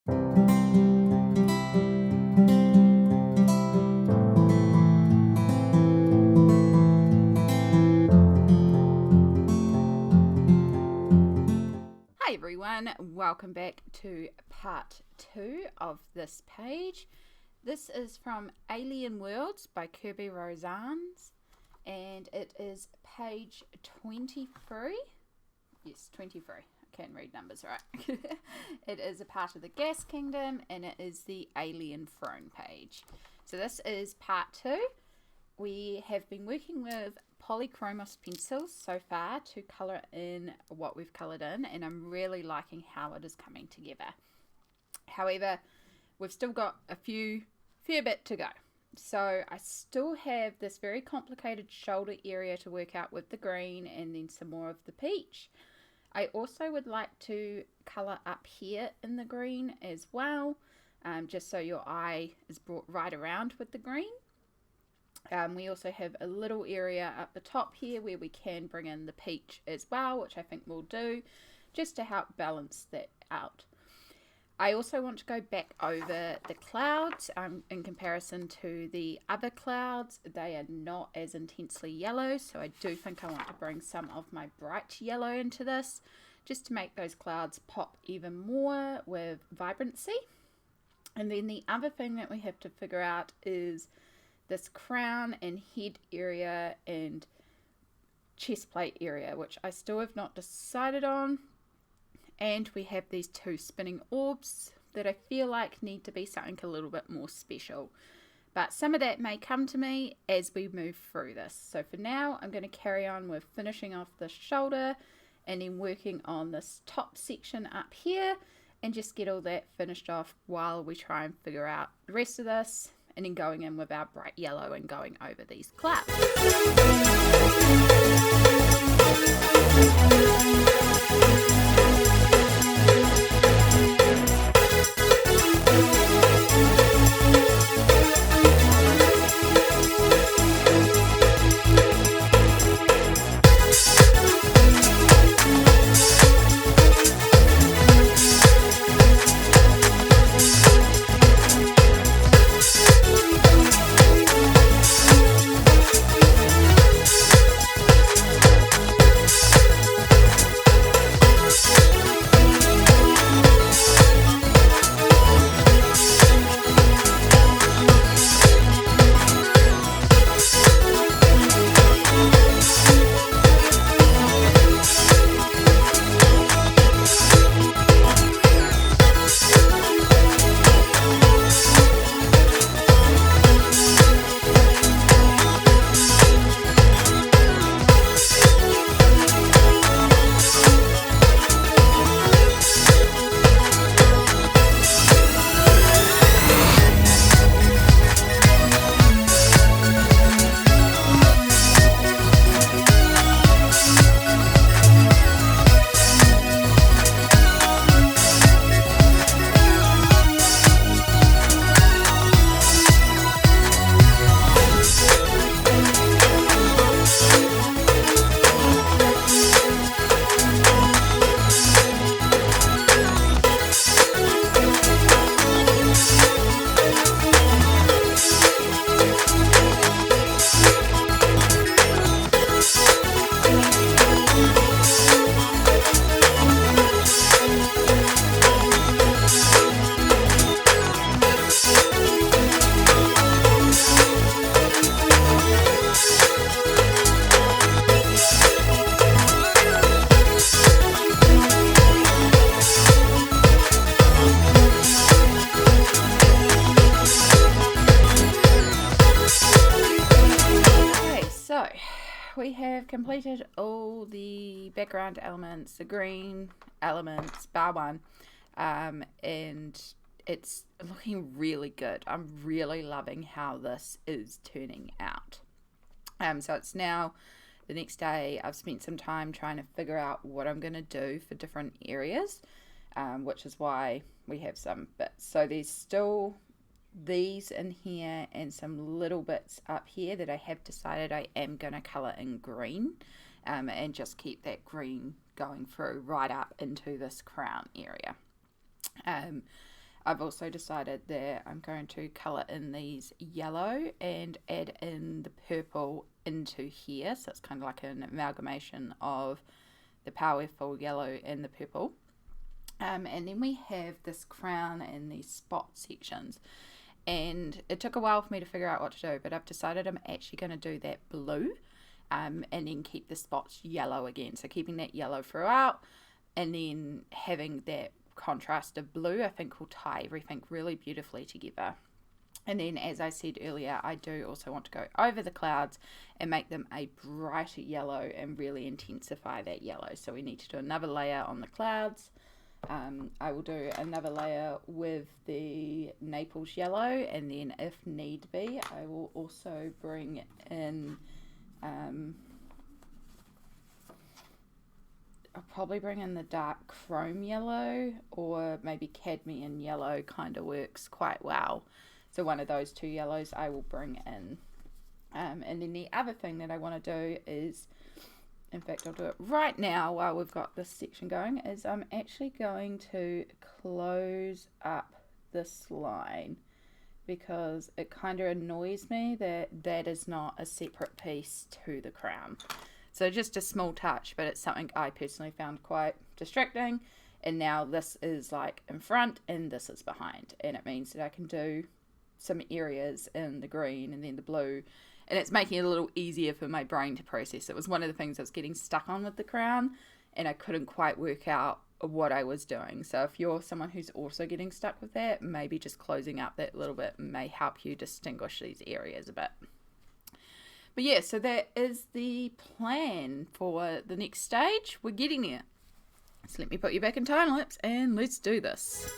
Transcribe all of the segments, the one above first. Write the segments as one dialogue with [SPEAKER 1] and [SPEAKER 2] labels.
[SPEAKER 1] Hi everyone, welcome back to part 2 of this page. This is from Alien Worlds by Kerby Rosanes, and it is page 23. Yes, 23. I can read numbers right. It is a part of the Gas Kingdom, and it is the Alien Throne page. So this is part 2. We have been working with polychromos pencils so far to colour in what we've coloured in, and I'm really liking how it is coming together. However, we've still got a fair bit to go. So I still have this very complicated shoulder area to work out with the green and then some more of the peach. I also would like to colour up here in the green as well, just so your eye is brought right around with the green. We also have a little area up the top here where we can bring in the peach as well, which I think we'll do just to help balance that out. I also want to go back over the clouds in comparison to the other clouds. They are not as intensely yellow, so I do think I want to bring some of my bright yellow into this just to make those clouds pop even more with vibrancy. And then the other thing that we have to figure out is this crown and head area and chest plate area, which I still have not decided on. And we have these two spinning orbs that I feel like need to be something a little bit more special. But some of that may come to me as we move through this. So for now, I'm going to carry on with finishing off the shoulder and then working on this top section up here and just get all that finished off while we try and figure out the rest of this, and then going in with our bright yellow and going over these clouds. We have completed all the background elements, the green elements, bar one, and it's looking really good. I'm really loving how this is turning out. So it's now the next day. I've spent some time trying to figure out what I'm going to do for different areas, which is why we have some bits. So there's still these in here and some little bits up here that I have decided I am going to colour in green, and just keep that green going through right up into this crown area. I've also decided that I'm going to colour in these yellow and add in the purple into here. So it's kind of like an amalgamation of the powerful yellow and the purple. And then we have this crown and these spot sections. And it took a while for me to figure out what to do, but I've decided I'm actually going to do that blue and then keep the spots yellow again. So keeping that yellow throughout and then having that contrast of blue, I think will tie everything really beautifully together. And then, as I said earlier, I do also want to go over the clouds and make them a brighter yellow and really intensify that yellow. So we need to do another layer on the clouds. I will do another layer with the Naples yellow, and then if need be, I will also bring in I'll probably bring in the dark chrome yellow, or maybe cadmium yellow kind of works quite well. So one of those two yellows I will bring in. And then the other thing that I want to do is, in fact I'll do it right now while we've got this section going, is I'm actually going to close up this line because it kind of annoys me that that is not a separate piece to the crown. So just a small touch, but it's something I personally found quite distracting. And now this is like in front and this is behind. And it means that I can do some areas in the green and then the blue. And it's making it a little easier for my brain to process. It was one of the things I was getting stuck on with the crown, and I couldn't quite work out what I was doing. So if you're someone who's also getting stuck with that, maybe just closing up that little bit may help you distinguish these areas a bit. But yeah, so that is the plan for the next stage. We're getting there. So let me put you back in time lapse and let's do this.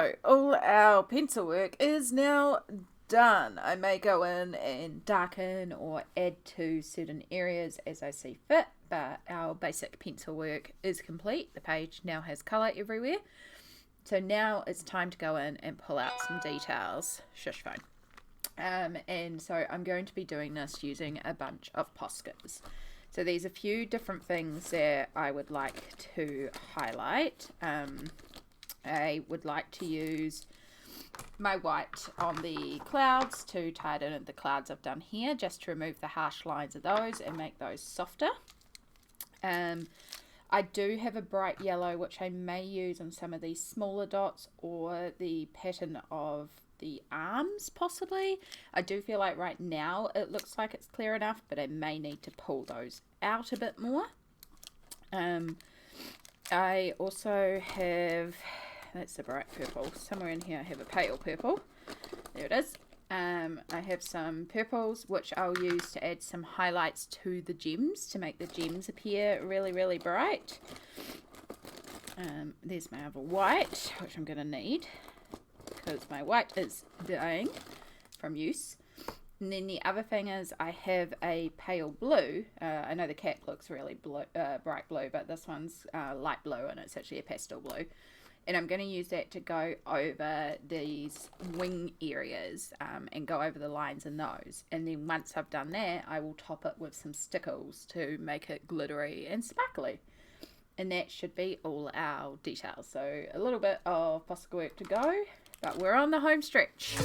[SPEAKER 1] So all our pencil work is now done. I may go in and darken or add to certain areas as I see fit, but our basic pencil work is complete. The page now has colour everywhere. So now it's time to go in and pull out some details. Shush phone. And so I'm going to be doing this using a bunch of Poscas. So there's a few different things that I would like to highlight. I would like to use my white on the clouds to tighten the clouds I've done here, just to remove the harsh lines of those and make those softer. I do have a bright yellow which I may use on some of these smaller dots or the pattern of the arms possibly. I do feel like right now it looks like it's clear enough, but I may need to pull those out a bit more. I also have, that's a bright purple, somewhere in here I have a pale purple, there it is. I have some purples which I'll use to add some highlights to the gems to make the gems appear really, really bright. There's my other white, which I'm going to need because my white is dying from use. And then the other thing is I have a pale blue. I know the cat looks really blue, bright blue, but this one's light blue and it's actually a pastel blue. And I'm going to use that to go over these wing areas and go over the lines in those. And then once I've done that, I will top it with some stickles to make it glittery and sparkly. And that should be all our details. So a little bit of Posca work to go, but we're on the home stretch.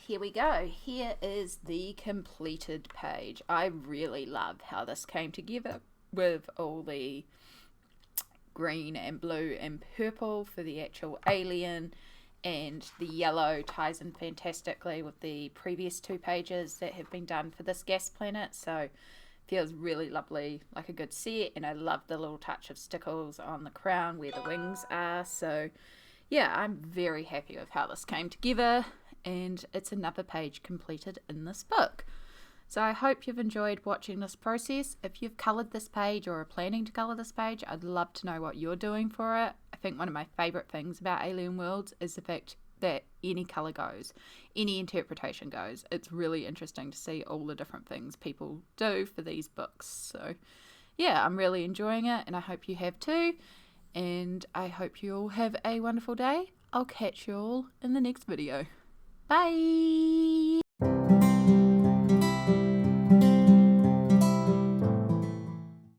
[SPEAKER 1] Here we go. Here is the completed page. I really love how this came together with all the green and blue and purple for the actual alien, and the yellow ties in fantastically with the previous 2 pages that have been done for this gas planet, so feels really lovely, like a good set. And I love the little touch of stickles on the crown where the wings are. So yeah, I'm very happy with how this came together, and it's another page completed in this book. So I hope you've enjoyed watching this process. If you've coloured this page or are planning to colour this page, I'd love to know what you're doing for it. I think one of my favourite things about Alien Worlds is the fact that any colour goes, any interpretation goes. It's really interesting to see all the different things people do for these books. So yeah, I'm really enjoying it, and I hope you have too. And I hope you all have a wonderful day. I'll catch you all in the next video. Bye!